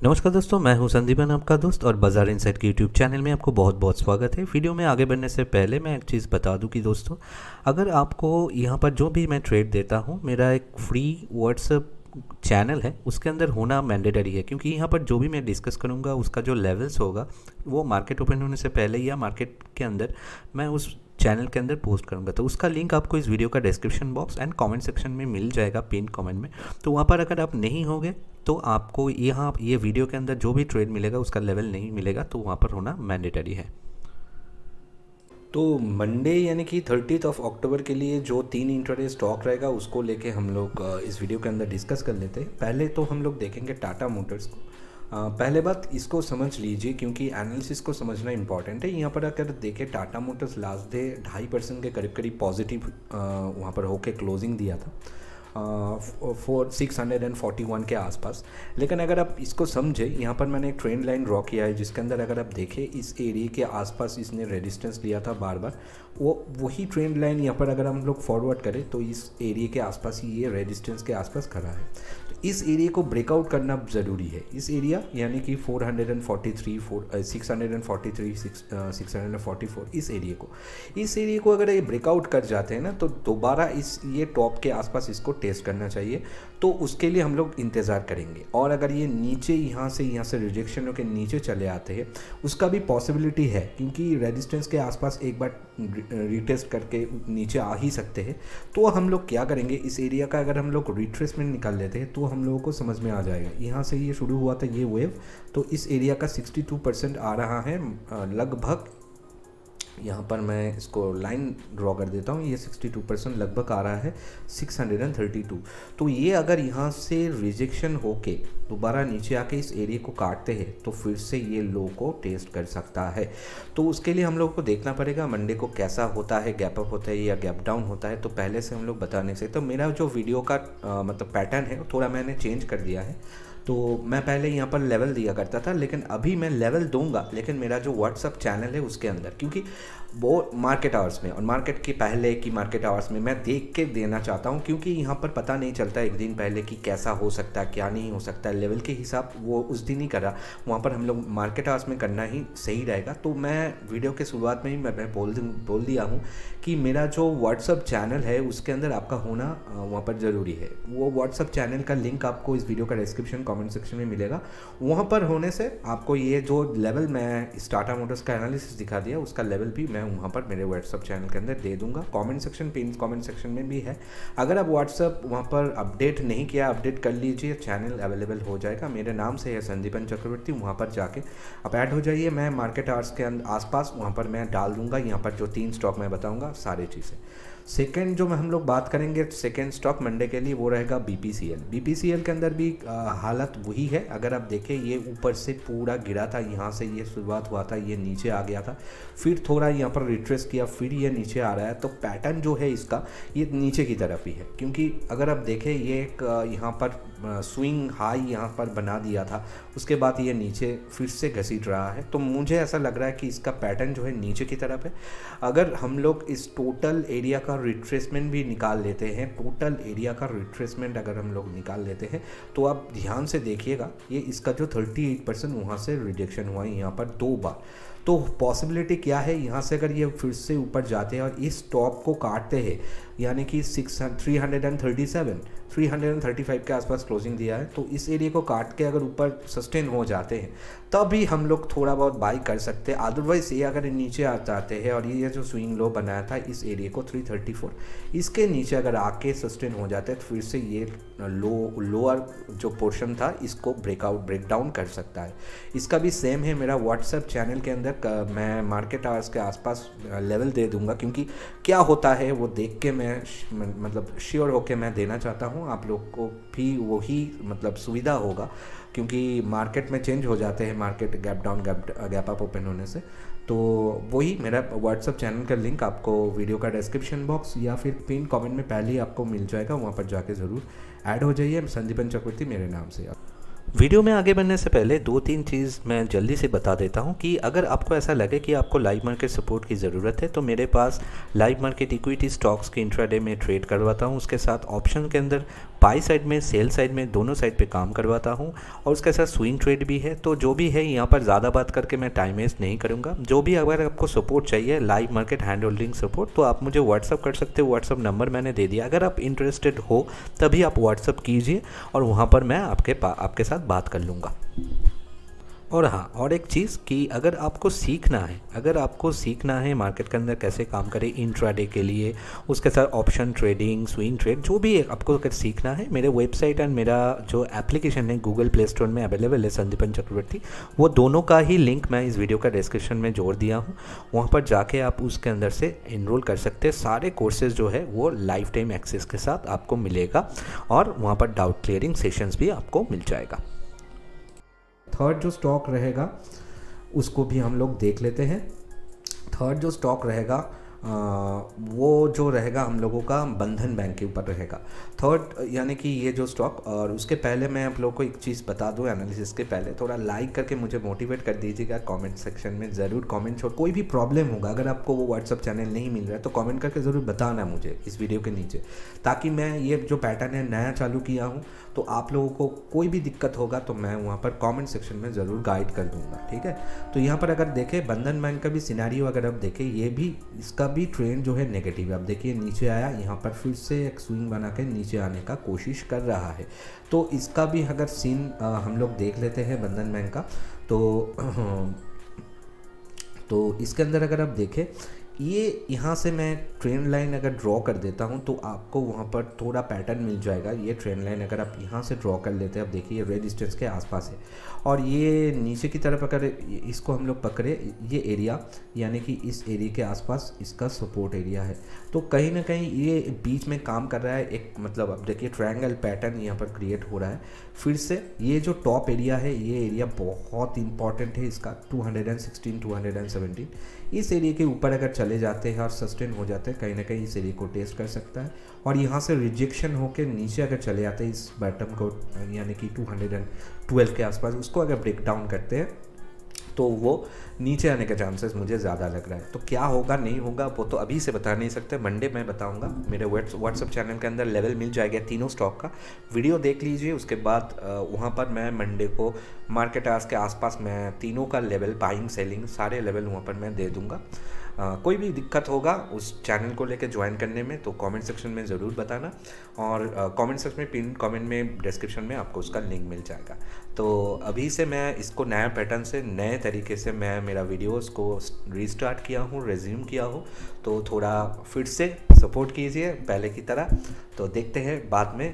नमस्कार दोस्तों, मैं हूं संदीपन, आपका दोस्त, और बाजार इनसाइट के यूट्यूब चैनल में आपको बहुत बहुत स्वागत है। वीडियो में आगे बढ़ने से पहले मैं एक चीज़ बता दूं कि दोस्तों, अगर आपको यहाँ पर जो भी मैं ट्रेड देता हूँ, मेरा एक फ्री व्हाट्सएप चैनल है, उसके अंदर होना मैंडेटरी है, क्योंकि यहाँ पर जो भी मैं डिस्कस करूँगा उसका जो लेवल्स होगा वो मार्केट ओपन होने से पहले या मार्केट के अंदर मैं उस चैनल के अंदर पोस्ट करूँगा। तो उसका लिंक आपको इस वीडियो का description box and comment section में मिल जाएगा, पिन कमेंट में। तो वहाँ पर अगर आप नहीं होगे तो आपको यहाँ ये वीडियो के अंदर जो भी ट्रेड मिलेगा उसका लेवल नहीं मिलेगा, तो वहाँ पर होना मैंडेटरी है। तो मंडे यानी कि 30 अक्टूबर के लिए जो 3 इंट्राडे स्टॉक रहेगा उसको लेके हम लोग इस वीडियो के अंदर डिस्कस कर लेते हैं। पहले तो हम लोग देखेंगे टाटा मोटर्स को। पहले बात इसको समझ लीजिए, क्योंकि एनालिसिस को समझना इंपॉर्टेंट है। यहाँ पर अगर देखें, टाटा मोटर्स लास्ट डे 2.5% के करीब करीब पॉजिटिव वहाँ पर होके क्लोजिंग दिया था, 641 के आसपास। लेकिन अगर आप इसको समझे, यहाँ पर मैंने एक ट्रेंड लाइन ड्रॉ किया है जिसके अंदर अगर आप देखें, इस एरिया के आसपास इसने रेजिस्टेंस लिया था बार बार। वही ट्रेंड लाइन यहाँ पर अगर हम लोग फॉरवर्ड करें तो इस एरिया के आसपास ही ये रेजिस्टेंस के आसपास खड़ा है। तो इस एरिया को ब्रेकआउट करना ज़रूरी है। इस एरिया यानी कि 644, इस एरिया को अगर ये ब्रेकआउट कर जाते हैं ना, तो दोबारा ये टॉप के आसपास इसको टेस्ट करना चाहिए। तो उसके लिए हम लोग इंतज़ार करेंगे। और अगर ये नीचे यहाँ से रिजेक्शन होकर नीचे चले आते हैं, उसका भी पॉसिबिलिटी है, क्योंकि रेजिस्टेंस के आसपास एक बार रिटेस्ट करके नीचे आ ही सकते हैं। तो हम लोग क्या करेंगे, इस एरिया का अगर हम लोग रिट्रेसमेंट निकाल लेते हैं तो हम लोगों को समझ में आ जाएगा। यहाँ से ये शुरू हुआ था ये वेव, तो इस एरिया का 62% आ रहा है लगभग। यहाँ पर मैं इसको लाइन ड्रॉ कर देता हूँ, ये 62% लगभग आ रहा है 632। तो ये अगर यहाँ से रिजेक्शन होके दोबारा नीचे आके इस एरिया को काटते हैं तो फिर से ये लो को टेस्ट कर सकता है। तो उसके लिए हम लोग को देखना पड़ेगा मंडे को कैसा होता है, गैप अप होता है या गैप डाउन होता है। तो पहले से हम लोग बता नहीं सकते। तो मेरा जो वीडियो का मतलब पैटर्न है थोड़ा मैंने चेंज कर दिया है। तो मैं पहले यहाँ पर लेवल दिया करता था, लेकिन अभी मैं लेवल दूंगा, लेकिन मेरा जो व्हाट्सअप चैनल है उसके अंदर, क्योंकि वो मार्केट आवर्स में और मार्केट के पहले की मार्केट आवर्स में मैं देख के देना चाहता हूँ, क्योंकि यहाँ पर पता नहीं चलता एक दिन पहले कि कैसा हो सकता है, क्या नहीं हो सकता है। लेवल के हिसाब वो उस दिन ही करा, वहाँ पर हम लोग मार्केट आवर्स में करना ही सही रहेगा। तो मैं वीडियो के शुरुआत में ही मैं बोल दिया हूँ कि मेरा जो व्हाट्सअप चैनल है उसके अंदर आपका होना वहाँ पर ज़रूरी है। वो व्हाट्सअप चैनल का लिंक आपको इस वीडियो का डिस्क्रिप्शन कमेंट सेक्शन में मिलेगा। वहाँ पर होने से आपको ये जो लेवल मैं टाटा मोटर्स का एनालिसिस दिखा दिया, उसका लेवल भी मैं वहाँ पर मेरे व्हाट्सअप चैनल के अंदर दे दूंगा। Comment section pin comment section में भी है। अगर आप व्हाट्सअप वहाँ पर अपडेट नहीं किया, अपडेट कर लीजिए, चैनल अवेलेबल हो जाएगा। मेरे नाम से है संदीपन चक्रवर्ती, वहाँ पर जाके आप ऐड हो जाइए। मैं मार्केट आवर्स के आसपास वहाँ पर मैं डाल दूंगा यहाँ पर जो 3 स्टॉक मैं बताऊँगा सारी चीज़ें। सेकेंड जो हम लोग बात करेंगे सेकेंड स्टॉक मंडे के लिए, वो रहेगा बीपीसीएल। बीपीसीएल के अंदर भी हालत वही है। अगर आप देखें, ये ऊपर से पूरा गिरा था, यहाँ से ये शुरुआत हुआ था, ये नीचे आ गया था, फिर थोड़ा यहाँ पर रिट्रेस किया, फिर ये नीचे आ रहा है। तो पैटर्न जो है इसका ये नीचे की तरफ ही है, क्योंकि अगर आप देखें ये एक यहाँ पर स्विंग हाई यहाँ पर बना दिया था, उसके बाद ये नीचे फिर से घसीट रहा है। तो मुझे ऐसा लग रहा है कि इसका पैटर्न जो है नीचे की तरफ है। अगर हम लोग इस टोटल एरिया का रिट्रेसमेंट भी निकाल लेते हैं, टोटल एरिया का रिट्रेसमेंट अगर हम लोग निकाल लेते हैं, तो आप ध्यान से देखिएगा, ये इसका जो 38% वहाँ से रिजेक्शन हुआ है यहाँ पर 2 बार। तो पॉसिबिलिटी क्या है, यहाँ से अगर ये फिर से ऊपर जाते हैं और इस टॉप को काटते हैं, यानी कि 335 के आसपास क्लोजिंग दिया है, तो इस एरिया को काट के अगर ऊपर सस्टेन हो जाते हैं तभी हम लोग थोड़ा बहुत बाई कर सकते हैं। अदरवाइज ये अगर नीचे आ जाते हैं और ये जो स्विंग लो बनाया था इस एरिया को 334, इसके नीचे अगर आके सस्टेन हो जाते हैं तो फिर से ये लोअर जो पोर्शन था इसको ब्रेक डाउन कर सकता है। इसका भी सेम है मेरा व्हाट्सएप चैनल के अंदर। मैं मार्केट आवर्स के आसपास लेवल दे दूंगा, क्योंकि क्या होता है वो देख के मैं मतलब श्योर होके मैं देना चाहता हूँ। आप लोग को भी वही मतलब सुविधा होगा, क्योंकि मार्केट में चेंज हो जाते हैं, market gap down gap up open होने से। तो वही मेरा व्हाट्सअप चैनल का लिंक आपको वीडियो का डिस्क्रिप्शन बॉक्स या फिर पिन कमेंट में पहले ही आपको मिल जाएगा, वहाँ पर जाके ज़रूर ऐड हो जाइए। संदीपन चक्रवर्ती मेरे नाम से। वीडियो में आगे बढ़ने से पहले 2-3 चीज़ मैं जल्दी से बता देता हूं कि अगर आपको ऐसा लगे कि आपको लाइव मार्केट सपोर्ट की ज़रूरत है, तो मेरे पास लाइव मार्केट इक्विटी स्टॉक्स के इंट्राडे में ट्रेड करवाता हूं। उसके साथ ऑप्शन के अंदर बाई साइड में सेल साइड में दोनों साइड पे काम करवाता हूँ और उसके साथ स्विंग ट्रेड भी है। तो जो भी है यहाँ पर ज़्यादा बात करके मैं टाइम वेस्ट नहीं करूँगा। जो भी अगर आपको सपोर्ट चाहिए, live market hand holding support, तो आप मुझे व्हाट्सअप कर सकते हो। व्हाट्सअप नंबर मैंने दे दिया, अगर आप इंटरेस्टेड हो तभी आप व्हाट्सअप कीजिए और वहाँ पर मैं आपके साथ बात कर लूँगा। और हाँ, और एक चीज़ कि अगर आपको सीखना है मार्केट के अंदर कैसे काम करें इंट्राडे के लिए, उसके साथ ऑप्शन ट्रेडिंग, स्विंग ट्रेड, जो भी है आपको अगर सीखना है, मेरे वेबसाइट एंड मेरा जो एप्लीकेशन है गूगल प्ले स्टोर में अवेलेबल है संदीपन चक्रवर्ती, वो दोनों का ही लिंक मैं इस वीडियो का डिस्क्रिप्शन में जोड़ दिया हूँ। वहाँ पर जाके आप उसके अंदर से इनरोल कर सकते हैं। सारे कोर्सेज जो है वो लाइफ टाइम एक्सेस के साथ आपको मिलेगा और वहाँ पर डाउट क्लियरिंग सेशंस भी आपको मिल जाएगा। थर्ड जो स्टॉक रहेगा उसको भी हम लोग देख लेते हैं। थर्ड जो स्टॉक रहेगा वो जो रहेगा हम लोगों का बंधन बैंक के ऊपर रहेगा थर्ड, यानी कि ये जो स्टॉक। और उसके पहले मैं आप लोगों को एक चीज़ बता दूं, एनालिसिस के पहले थोड़ा लाइक करके मुझे मोटिवेट कर दीजिएगा। कमेंट सेक्शन में ज़रूर कमेंट छोड़, कोई भी प्रॉब्लम होगा, अगर आपको वो व्हाट्सअप चैनल नहीं मिल रहा है तो कमेंट करके ज़रूर बताना मुझे इस वीडियो के नीचे, ताकि मैं ये जो पैटर्न है नया चालू किया हूँ तो आप लोगों को कोई भी दिक्कत होगा तो मैं वहाँ पर कमेंट सेक्शन में ज़रूर गाइड कर दूँगा, ठीक है। तो यहाँ पर अगर देखें बंधन बैंक का भी सिनेरियो अगर आप देखें, ये भी इसका भी ट्रेंड जो है नेगेटिव है। आप देखिए नीचे आया, यहाँ पर फिर से एक स्विंग बना के नीचे आने का कोशिश कर रहा है। तो इसका भी अगर सीन हम लोग देख लेते हैं बंधन बैंक का, तो इसके अंदर अगर आप देखें, ये यहाँ से मैं ट्रेंड लाइन अगर ड्रॉ कर देता हूँ तो आपको वहाँ पर थोड़ा पैटर्न मिल जाएगा। ये ट्रेंड लाइन अगर आप यहाँ से ड्रॉ कर लेते हैं, आप देखिए रेजिस्टेंस के आसपास है और ये नीचे की तरफ अगर इसको हम लोग पकड़े, ये एरिया यानी कि इस एरिया के आसपास इसका सपोर्ट एरिया है। तो कहीं ना कहीं ये बीच में काम कर रहा है एक, मतलब अब देखिए ट्रायंगल पैटर्न यहाँ पर क्रिएट हो रहा है फिर से। ये जो टॉप एरिया है, ये एरिया बहुत इंपॉर्टेंट है इसका, 216 217। इस एरिया के ऊपर अगर चले जाते हैं और सस्टेन हो जाते हैं, कहीं ना कहीं इस एरिया को टेस्ट कर सकता है और यहाँ से रिजेक्शन होकर नीचे अगर चले जाते हैं इस बॉटम को, यानी कि 212 के आसपास, उसको अगर ब्रेक डाउन करते हैं तो वो नीचे आने के चांसेस मुझे ज़्यादा लग रहा है। तो क्या होगा नहीं होगा वो तो अभी से बता नहीं सकते, मंडे मैं बताऊंगा। मेरे व्हाट्सअप चैनल के अंदर लेवल मिल जाएगा तीनों स्टॉक का, वीडियो देख लीजिए। उसके बाद वहाँ पर मैं मंडे को मार्केट आवर्स के आसपास मैं तीनों का लेवल, बाइंग सेलिंग सारे लेवल वहाँ पर मैं दे दूँगा। कोई भी दिक्कत होगा उस चैनल को लेकर ज्वाइन करने में तो कमेंट सेक्शन में ज़रूर बताना, और कमेंट सेक्शन में पिन कमेंट में डिस्क्रिप्शन में आपको उसका लिंक मिल जाएगा। तो अभी से मैं इसको नया पैटर्न से नए तरीके से मैं मेरा वीडियोस को रीस्टार्ट किया हूँ, रिज्यूम किया हूँ, तो थोड़ा फिर से सपोर्ट कीजिए पहले की तरह। तो देखते हैं बाद में।